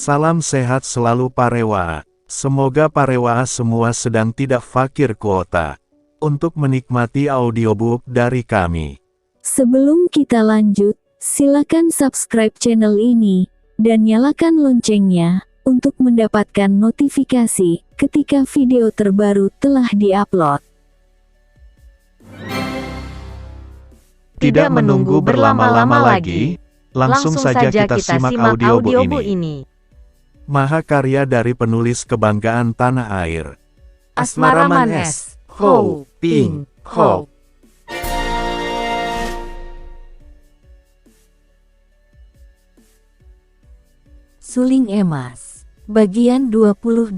Salam sehat selalu Parewa. Semoga Parewa semua sedang tidak fakir kuota untuk menikmati audiobook dari kami. Sebelum kita lanjut, silakan subscribe channel ini dan nyalakan loncengnya untuk mendapatkan notifikasi ketika video terbaru telah diupload. Tidak menunggu berlama-lama lagi, langsung saja kita simak audiobook ini. Mahakarya dari penulis kebanggaan tanah air, Asmara Manes, Ho Ping Ho. Suling Emas, bagian 22.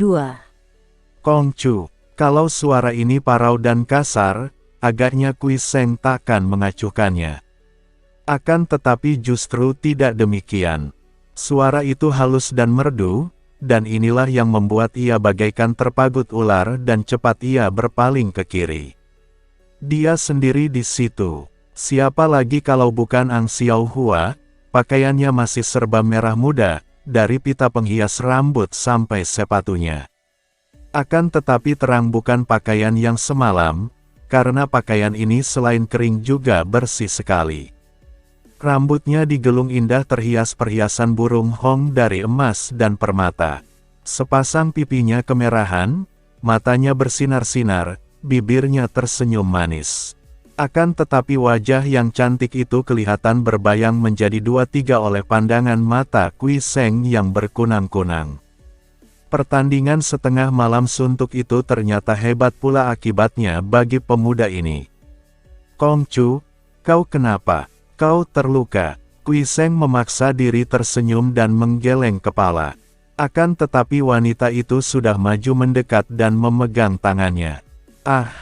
Kongcu. Kalau suara ini parau dan kasar, agaknya Kui Seng takkan mengacuhkannya. Akan tetapi justru tidak demikian. Suara itu halus dan merdu, dan inilah yang membuat ia bagaikan terpagut ular dan cepat ia berpaling ke kiri. Dia sendiri di situ. Siapa lagi kalau bukan Ang Xiao Hua? Pakaiannya masih serba merah muda, dari pita penghias rambut sampai sepatunya. Akan tetapi terang bukan pakaian yang semalam, karena pakaian ini selain kering juga bersih sekali. Rambutnya digelung indah terhias perhiasan burung hong dari emas dan permata. Sepasang pipinya kemerahan, matanya bersinar-sinar, bibirnya tersenyum manis. Akan tetapi wajah yang cantik itu kelihatan berbayang menjadi dua tiga oleh pandangan mata Kui Seng yang berkunang-kunang. Pertandingan setengah malam suntuk itu ternyata hebat pula akibatnya bagi pemuda ini. Kongcu, kau kenapa? Kau terluka. Kui Seng memaksa diri tersenyum dan menggeleng kepala. Akan tetapi wanita itu sudah maju mendekat dan memegang tangannya. Ah,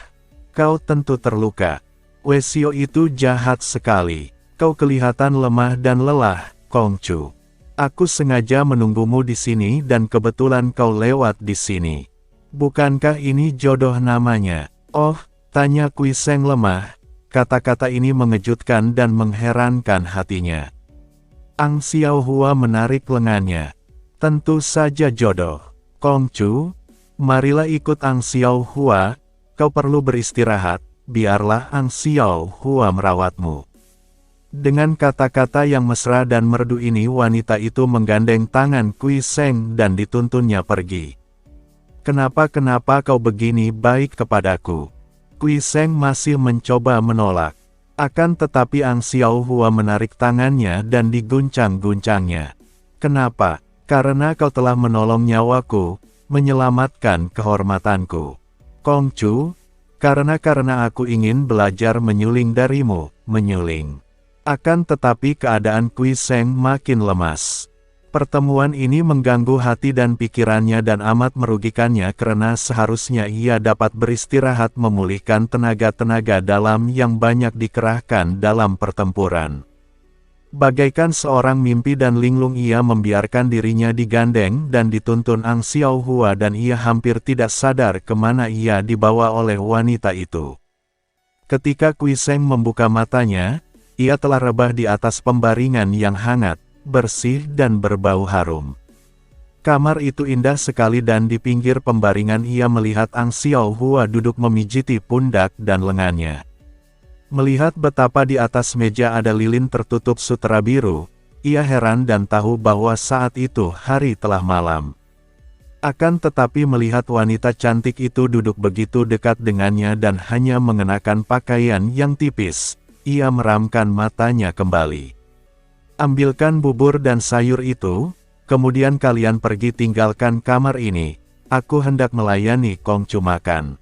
kau tentu terluka. Wesio itu jahat sekali. Kau kelihatan lemah dan lelah, Kongcu. Aku sengaja menunggumu di sini dan kebetulan kau lewat di sini. Bukankah ini jodoh namanya? Oh, tanya Kui Seng lemah. Kata-kata ini mengejutkan dan mengherankan hatinya. Ang Xiao Hua menarik lengannya. Tentu saja jodoh. Kongcu, marilah ikut Ang Xiao Hua. Kau perlu beristirahat, biarlah Ang Xiao Hua merawatmu. Dengan kata-kata yang mesra dan merdu ini wanita itu menggandeng tangan Kui Seng dan dituntunnya pergi. Kenapa kau begini baik kepadaku? Kui Seng masih mencoba menolak. Akan tetapi Ang Xiao Hua menarik tangannya dan diguncang-guncangnya. Kenapa? Karena kau telah menolong nyawaku, menyelamatkan kehormatanku. Kongcu, karena aku ingin belajar menyuling darimu, menyuling. Akan tetapi keadaan Kui Seng makin lemas. Pertemuan ini mengganggu hati dan pikirannya dan amat merugikannya karena seharusnya ia dapat beristirahat memulihkan tenaga-tenaga dalam yang banyak dikerahkan dalam pertempuran. Bagaikan seorang mimpi dan linglung ia membiarkan dirinya digandeng dan dituntun Ang Xiao Hua dan ia hampir tidak sadar kemana ia dibawa oleh wanita itu. Ketika Kui Seng membuka matanya, ia telah rebah di atas pembaringan yang hangat, bersih dan berbau harum. Kamar itu indah sekali dan di pinggir pembaringan ia melihat Ang Xiao Hua duduk memijiti pundak dan lengannya. Melihat betapa di atas meja ada lilin tertutup sutera biru, ia heran dan tahu bahwa saat itu hari telah malam. Akan tetapi melihat wanita cantik itu duduk begitu dekat dengannya dan hanya mengenakan pakaian yang tipis, ia meramkan matanya kembali. Ambilkan bubur dan sayur itu, kemudian kalian pergi tinggalkan kamar ini, aku hendak melayani Kongcu makan.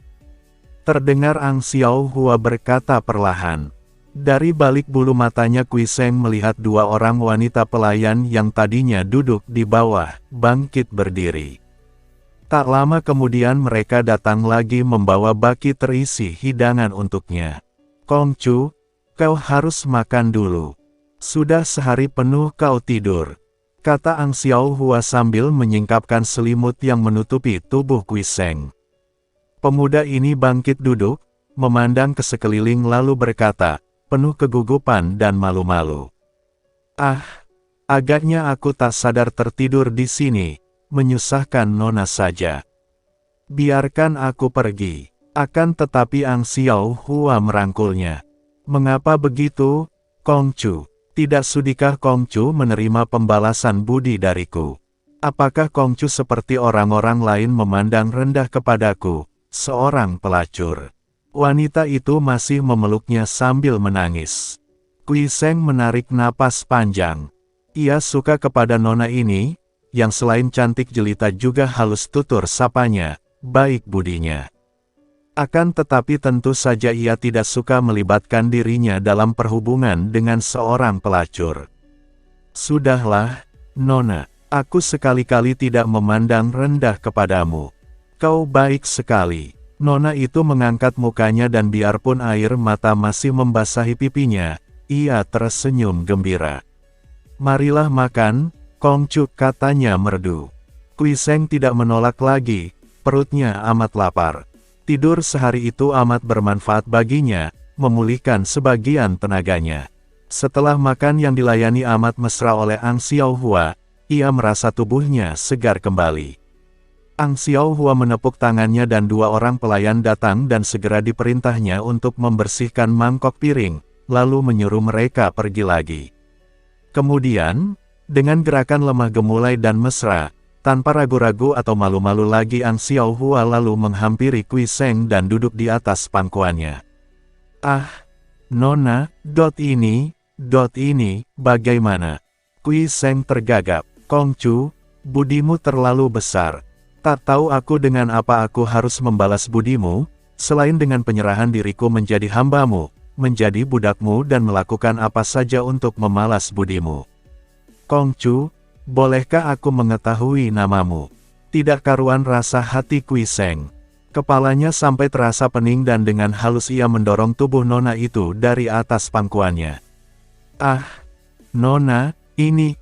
Terdengar Ang Xiao Hua berkata perlahan. Dari balik bulu matanya Kui Seng melihat dua orang wanita pelayan yang tadinya duduk di bawah, bangkit berdiri. Tak lama kemudian mereka datang lagi membawa baki terisi hidangan untuknya. Kongcu, kau harus makan dulu. Sudah sehari penuh kau tidur, kata Ang Xiao Hua sambil menyingkapkan selimut yang menutupi tubuh Kui Seng. Pemuda ini bangkit duduk, memandang ke sekeliling lalu berkata, penuh kegugupan dan malu-malu. Ah, Agaknya aku tak sadar tertidur di sini, menyusahkan Nona saja. Biarkan aku pergi. Akan tetapi Ang Xiao Hua merangkulnya. Mengapa begitu, Kongcu? Tidak sudikah Kongcu menerima pembalasan budi dariku? Apakah Kongcu seperti orang-orang lain memandang rendah kepadaku, seorang pelacur? Wanita itu masih memeluknya sambil menangis. Kui Seng menarik napas panjang. Ia suka kepada Nona ini, yang selain cantik jelita juga halus tutur sapanya, baik budinya. Akan tetapi tentu saja ia tidak suka melibatkan dirinya dalam perhubungan dengan seorang pelacur. Sudahlah, Nona, aku sekali-kali tidak memandang rendah kepadamu. Kau baik sekali. Nona itu mengangkat mukanya dan biarpun air mata masih membasahi pipinya, ia tersenyum gembira. Marilah makan, Kongcu, katanya merdu. Kui Seng tidak menolak lagi, perutnya amat lapar. Tidur sehari itu amat bermanfaat baginya, memulihkan sebagian tenaganya. Setelah makan yang dilayani amat mesra oleh Ang Xiao Hua, ia merasa tubuhnya segar kembali. Ang Xiao Hua menepuk tangannya dan dua orang pelayan datang dan segera diperintahnya untuk membersihkan mangkok piring, lalu menyuruh mereka pergi lagi. Kemudian, dengan gerakan lemah gemulai dan mesra, tanpa ragu-ragu atau malu-malu lagi Ang Xiao Hua lalu menghampiri Kui Seng dan duduk di atas pangkuannya. Ah, Nona, ini, bagaimana? Kui Seng tergagap. Kongcu, budimu terlalu besar. Tak tahu aku dengan apa aku harus membalas budimu, selain dengan penyerahan diriku menjadi hambamu, menjadi budakmu dan melakukan apa saja untuk memalas budimu. Kongcu, bolehkah aku mengetahui namamu? Tidak karuan rasa hati Kui Seng. Kepalanya sampai terasa pening dan dengan halus ia mendorong tubuh Nona itu dari atas pangkuannya. Ah, Nona, ini,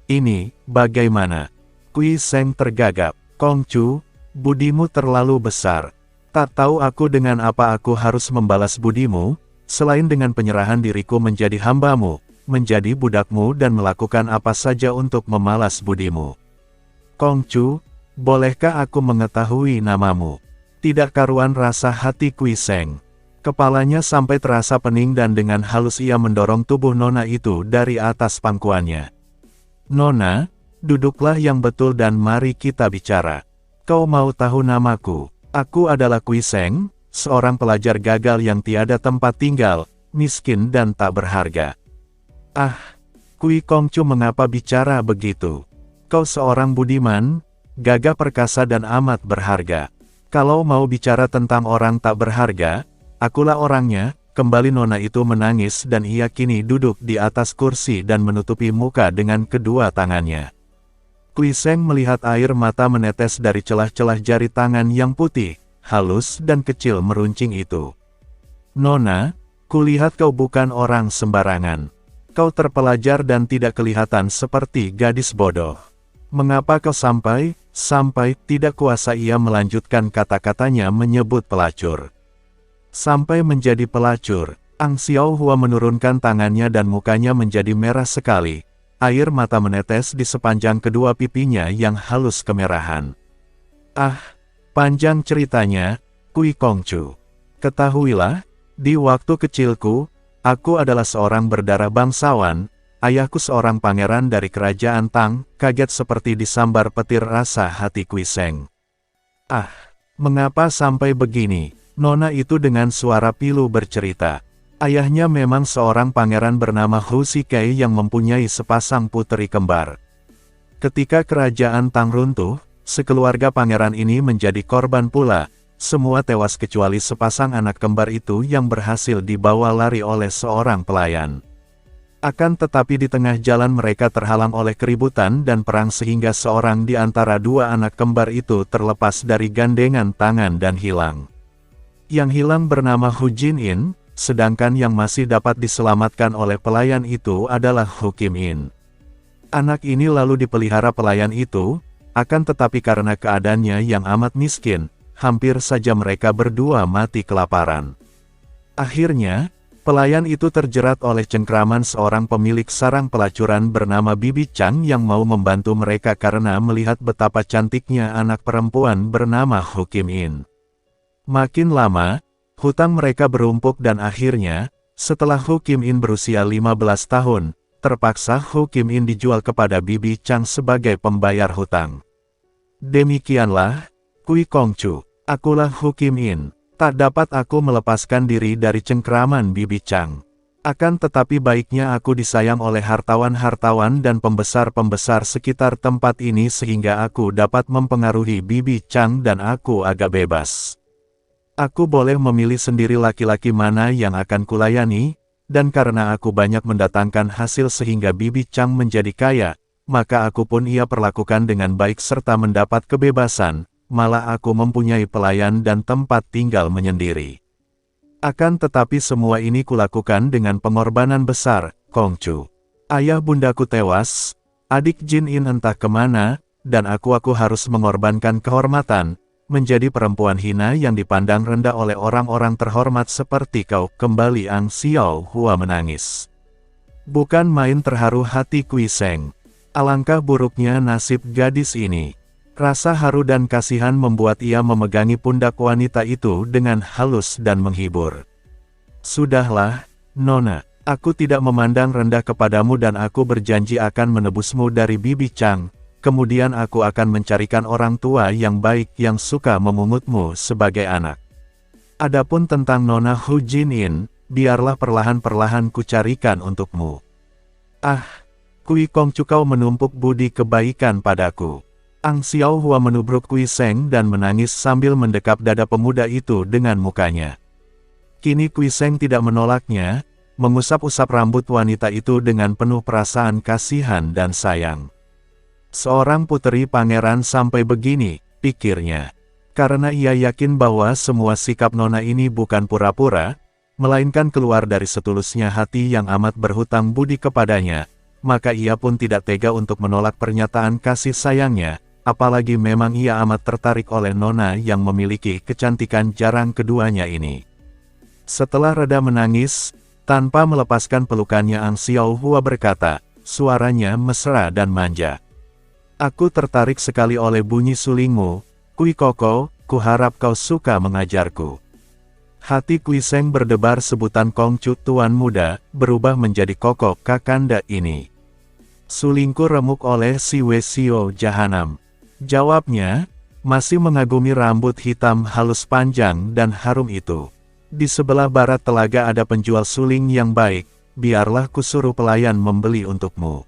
bagaimana? Kui Seng tergagap. Kongcu, budimu terlalu besar. Tak tahu aku dengan apa aku harus membalas budimu, selain dengan penyerahan diriku menjadi hambamu, menjadi budakmu dan melakukan apa saja untuk memalas budimu. Kongcu, bolehkah aku mengetahui namamu? Tidak karuan rasa hati Kui Seng. Kepalanya sampai terasa pening dan dengan halus ia mendorong tubuh Nona itu dari atas pangkuannya. Nona, duduklah yang betul dan mari kita bicara. Kau mau tahu namaku? Aku adalah Kui Seng, seorang pelajar gagal yang tiada tempat tinggal, miskin dan tak berharga. Ah, Kui Kongcu, mengapa bicara begitu? Kau seorang budiman, gagah perkasa dan amat berharga. Kalau mau bicara tentang orang tak berharga, akulah orangnya. Kembali Nona itu menangis dan ia kini duduk di atas kursi dan menutupi muka dengan kedua tangannya. Kui Seng melihat air mata menetes dari celah-celah jari tangan yang putih, halus dan kecil meruncing itu. Nona, kulihat kau bukan orang sembarangan. Kau terpelajar dan tidak kelihatan seperti gadis bodoh. Mengapa kau sampai tidak kuasa ia melanjutkan kata-katanya menyebut pelacur. Sampai menjadi pelacur, Ang Xiao Hua menurunkan tangannya dan mukanya menjadi merah sekali. Air mata menetes di sepanjang kedua pipinya yang halus kemerahan. Ah, panjang ceritanya, Kui Kongcu. Ketahuilah, di waktu kecilku, aku adalah seorang berdarah bangsawan, ayahku seorang pangeran dari kerajaan Tang. Kaget seperti disambar petir rasa hati Kui Seng. Ah, mengapa sampai begini? Nona itu dengan suara pilu bercerita. Ayahnya memang seorang pangeran bernama Hu Shikai yang mempunyai sepasang puteri kembar. Ketika kerajaan Tang runtuh, sekeluarga pangeran ini menjadi korban pula. Semua tewas kecuali sepasang anak kembar itu yang berhasil dibawa lari oleh seorang pelayan. Akan tetapi di tengah jalan mereka terhalang oleh keributan dan perang sehingga seorang di antara dua anak kembar itu terlepas dari gandengan tangan dan hilang. Yang hilang bernama Hu Jin-in, sedangkan yang masih dapat diselamatkan oleh pelayan itu adalah Hu Kim-in. Anak ini lalu dipelihara pelayan itu, akan tetapi karena keadaannya yang amat miskin, hampir saja mereka berdua mati kelaparan. Akhirnya, Pelayan itu terjerat oleh cengkraman seorang pemilik sarang pelacuran bernama Bibi Chang yang mau membantu mereka karena melihat betapa cantiknya anak perempuan bernama Hu Kim In. Makin lama, hutang mereka berumpuk dan akhirnya, setelah Hu Kim In berusia 15 tahun, terpaksa Hu Kim In dijual kepada Bibi Chang sebagai pembayar hutang. Demikianlah, Kui Kongcu, akulah Hu Kim In. Tak dapat aku melepaskan diri dari cengkraman Bibi Chang. Akan tetapi baiknya aku disayang oleh hartawan-hartawan dan pembesar-pembesar sekitar tempat ini sehingga aku dapat mempengaruhi Bibi Chang dan aku agak bebas. Aku boleh memilih sendiri laki-laki mana yang akan kulayani, dan karena aku banyak mendatangkan hasil sehingga Bibi Chang menjadi kaya, maka aku pun ia perlakukan dengan baik serta mendapat kebebasan. Malah aku mempunyai pelayan dan tempat tinggal menyendiri. Akan tetapi semua ini kulakukan dengan pengorbanan besar, Kongcu. Ayah bundaku tewas, adik Jin In entah kemana, dan aku harus mengorbankan kehormatan, menjadi perempuan hina yang dipandang rendah oleh orang-orang terhormat seperti kau. Kembali Ang Xiao Hua menangis. Bukan main terharu hati Kui Seng. Alangkah buruknya nasib gadis ini. Rasa haru dan kasihan membuat ia memegangi pundak wanita itu dengan halus dan menghibur. Sudahlah, Nona, aku tidak memandang rendah kepadamu dan aku berjanji akan menebusmu dari Bibi Chang, kemudian aku akan mencarikan orang tua yang baik yang suka memungutmu sebagai anak. Adapun tentang Nona Hu Jin In, biarlah perlahan-perlahan kucarikan untukmu. Ah, Kui Kongcu kau menumpuk budi kebaikan padaku. Ang Xiao Hua menubruk Kui Seng dan menangis sambil mendekap dada pemuda itu dengan mukanya. Kini Kui Seng tidak menolaknya, mengusap-usap rambut wanita itu dengan penuh perasaan kasihan dan sayang. Seorang puteri pangeran sampai begini, pikirnya. Karena ia yakin bahwa semua sikap Nona ini bukan pura-pura, melainkan keluar dari setulusnya hati yang amat berhutang budi kepadanya, maka ia pun tidak tega untuk menolak pernyataan kasih sayangnya. Apalagi memang ia amat tertarik oleh Nona yang memiliki kecantikan jarang keduanya ini. Setelah reda menangis, tanpa melepaskan pelukannya Ang Xiao Hua berkata, suaranya mesra dan manja. Aku tertarik sekali oleh bunyi sulingmu, Kui Koko, kuharap kau suka mengajarku. Hati Kui Seng berdebar sebutan Kongcu tuan muda, berubah menjadi Koko Kakanda ini. Sulingku remuk oleh si Wesio Jahanam. Jawabnya, masih mengagumi rambut hitam halus panjang dan harum itu. Di sebelah barat telaga ada penjual suling yang baik, biarlah kusuruh pelayan membeli untukmu.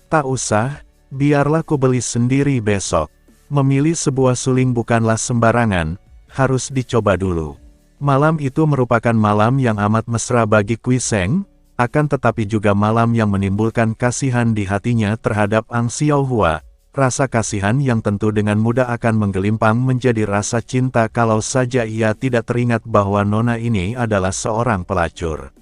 Tak usah, biarlah ku beli sendiri besok. Memilih sebuah suling bukanlah sembarangan, harus dicoba dulu. Malam itu merupakan malam yang amat mesra bagi Kui Seng, akan tetapi juga malam yang menimbulkan kasihan di hatinya terhadap Ang Xiao Hua. Rasa kasihan yang tentu dengan mudah akan menggelimpang menjadi rasa cinta kalau saja ia tidak teringat bahwa Nona ini adalah seorang pelacur.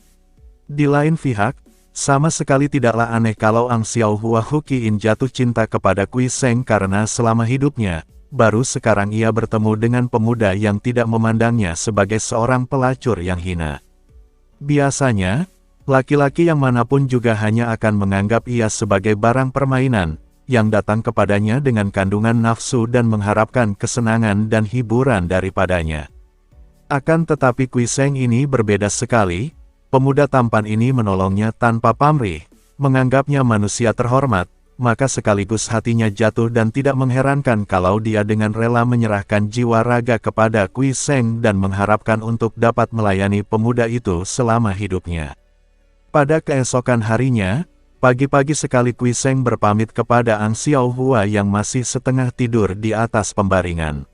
Di lain pihak, sama sekali tidaklah aneh kalau Ang Xiao Hua Hu Ki In jatuh cinta kepada Kui Seng karena selama hidupnya, baru sekarang ia bertemu dengan pemuda yang tidak memandangnya sebagai seorang pelacur yang hina. Biasanya, laki-laki yang manapun juga hanya akan menganggap ia sebagai barang permainan, yang datang kepadanya dengan kandungan nafsu dan mengharapkan kesenangan dan hiburan daripadanya. Akan tetapi Kui Seng ini berbeda sekali, pemuda tampan ini menolongnya tanpa pamrih, menganggapnya manusia terhormat, maka sekaligus hatinya jatuh dan tidak mengherankan kalau dia dengan rela menyerahkan jiwa raga kepada Kui Seng dan mengharapkan untuk dapat melayani pemuda itu selama hidupnya. Pada keesokan harinya, pagi-pagi sekali Kui Seng berpamit kepada Ang Xiao Hua yang masih setengah tidur di atas pembaringan.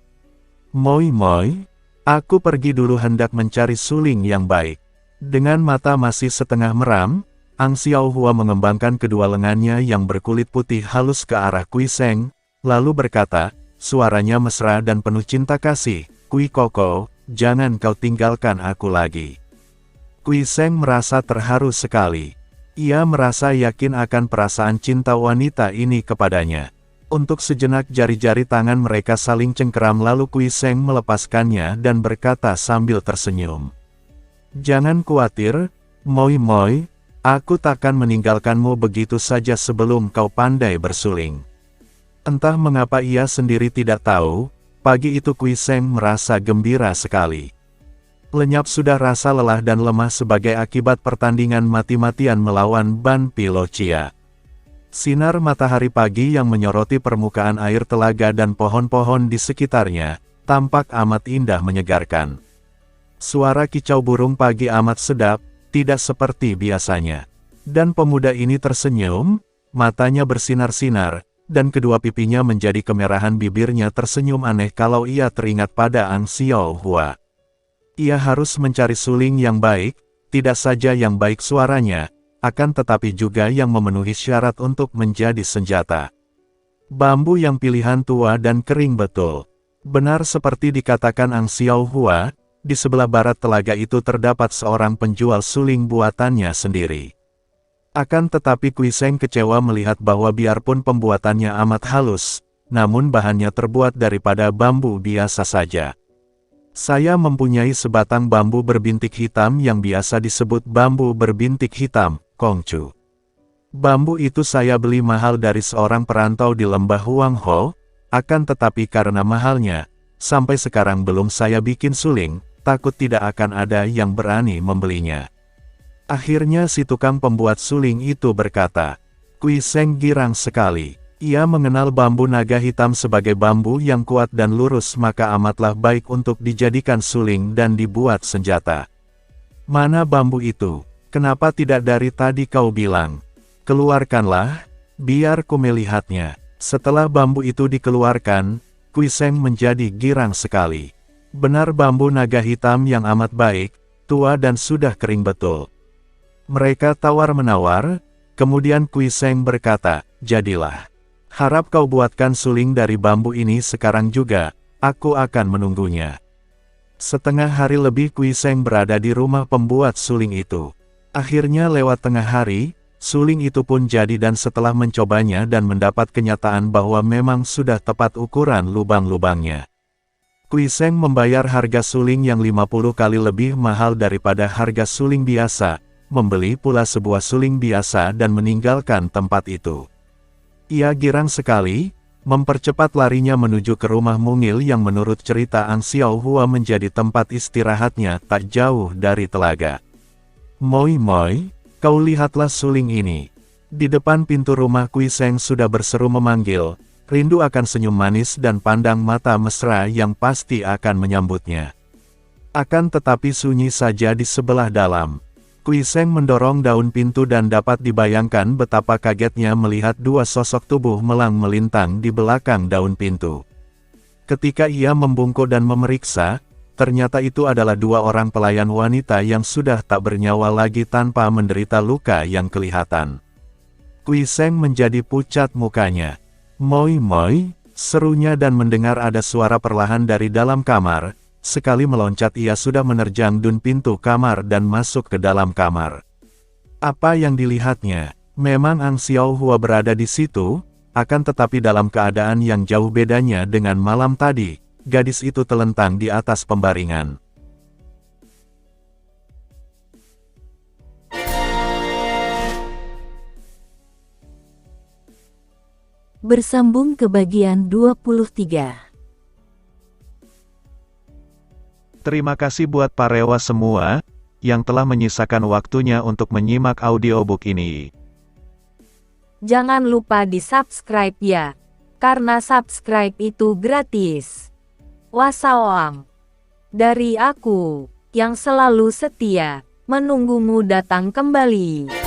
Moi moi, aku pergi dulu hendak mencari suling yang baik. Dengan mata masih setengah meram, Ang Xiao Hua mengembangkan kedua lengannya yang berkulit putih halus ke arah Kui Seng, lalu berkata, suaranya mesra dan penuh cinta kasih, Kui Koko, jangan kau tinggalkan aku lagi. Kui Seng merasa terharu sekali. Ia merasa yakin akan perasaan cinta wanita ini kepadanya. Untuk sejenak jari-jari tangan mereka saling cengkeram lalu Kui Seng melepaskannya dan berkata sambil tersenyum. Jangan khawatir, Moi Moi, aku takkan meninggalkanmu begitu saja sebelum kau pandai bersuling. Entah mengapa ia sendiri tidak tahu, pagi itu Kui Seng merasa gembira sekali. Lenyap sudah rasa lelah dan lemah sebagai akibat pertandingan mati-matian melawan Ban Pilocia. Sinar matahari pagi yang menyoroti permukaan air telaga dan pohon-pohon di sekitarnya, tampak amat indah menyegarkan. Suara kicau burung pagi amat sedap, tidak seperti biasanya. Dan pemuda ini tersenyum, matanya bersinar-sinar, dan kedua pipinya menjadi kemerahan bibirnya tersenyum aneh kalau ia teringat pada Ang Xiao Hua. Ia harus mencari suling yang baik, tidak saja yang baik suaranya, akan tetapi juga yang memenuhi syarat untuk menjadi senjata. Bambu yang pilihan tua dan kering betul. Benar seperti dikatakan Ang Xiao Hua, di sebelah barat telaga itu terdapat seorang penjual suling buatannya sendiri. Akan tetapi Kui Seng kecewa melihat bahwa biarpun pembuatannya amat halus, namun bahannya terbuat daripada bambu biasa saja. Saya mempunyai sebatang bambu berbintik hitam yang biasa disebut bambu berbintik hitam, Kongcu. Bambu itu saya beli mahal dari seorang perantau di lembah Huang Ho, akan tetapi karena mahalnya, sampai sekarang belum saya bikin suling, takut tidak akan ada yang berani membelinya. Akhirnya si tukang pembuat suling itu berkata, Kui Seng girang sekali. Ia mengenal bambu naga hitam sebagai bambu yang kuat dan lurus maka amatlah baik untuk dijadikan suling dan dibuat senjata. Mana bambu itu? Kenapa tidak dari tadi kau bilang? Keluarkanlah, biar ku melihatnya. Setelah bambu itu dikeluarkan, Kui Seng menjadi girang sekali. Benar bambu naga hitam yang amat baik, tua dan sudah kering betul. Mereka tawar-menawar, kemudian Kui Seng berkata, jadilah. Harap kau buatkan suling dari bambu ini sekarang juga, aku akan menunggunya. Setengah hari lebih Kui Seng berada di rumah pembuat suling itu. Akhirnya lewat tengah hari, suling itu pun jadi dan setelah mencobanya dan mendapat kenyataan bahwa memang sudah tepat ukuran lubang-lubangnya. Kui Seng membayar harga suling yang 50 kali lebih mahal daripada harga suling biasa, membeli pula sebuah suling biasa dan meninggalkan tempat itu. Ia girang sekali, mempercepat larinya menuju ke rumah mungil yang menurut cerita Ang Xiao Hua menjadi tempat istirahatnya tak jauh dari telaga. Moi Moi, kau lihatlah suling ini. Di depan pintu rumah Kui Seng sudah berseru memanggil, rindu akan senyum manis dan pandang mata mesra yang pasti akan menyambutnya. Akan tetapi sunyi saja di sebelah dalam. Kui Seng mendorong daun pintu dan dapat dibayangkan betapa kagetnya melihat dua sosok tubuh melang-melintang di belakang daun pintu. Ketika ia membungkuk dan memeriksa, ternyata itu adalah dua orang pelayan wanita yang sudah tak bernyawa lagi tanpa menderita luka yang kelihatan. Kui Seng menjadi pucat mukanya. Moi Moi, serunya dan mendengar ada suara perlahan dari dalam kamar. Sekali meloncat ia sudah menerjang dun pintu kamar dan masuk ke dalam kamar. Apa yang dilihatnya? Memang Ang Xiao Hua berada di situ, akan tetapi dalam keadaan yang jauh bedanya dengan malam tadi, gadis itu telentang di atas pembaringan. Bersambung ke bagian 23. Terima kasih buat parewa semua, yang telah menyisakan waktunya untuk menyimak audiobook ini. Jangan lupa di-subscribe ya, karena subscribe itu gratis. Wassalam. Dari aku, yang selalu setia, menunggumu datang kembali.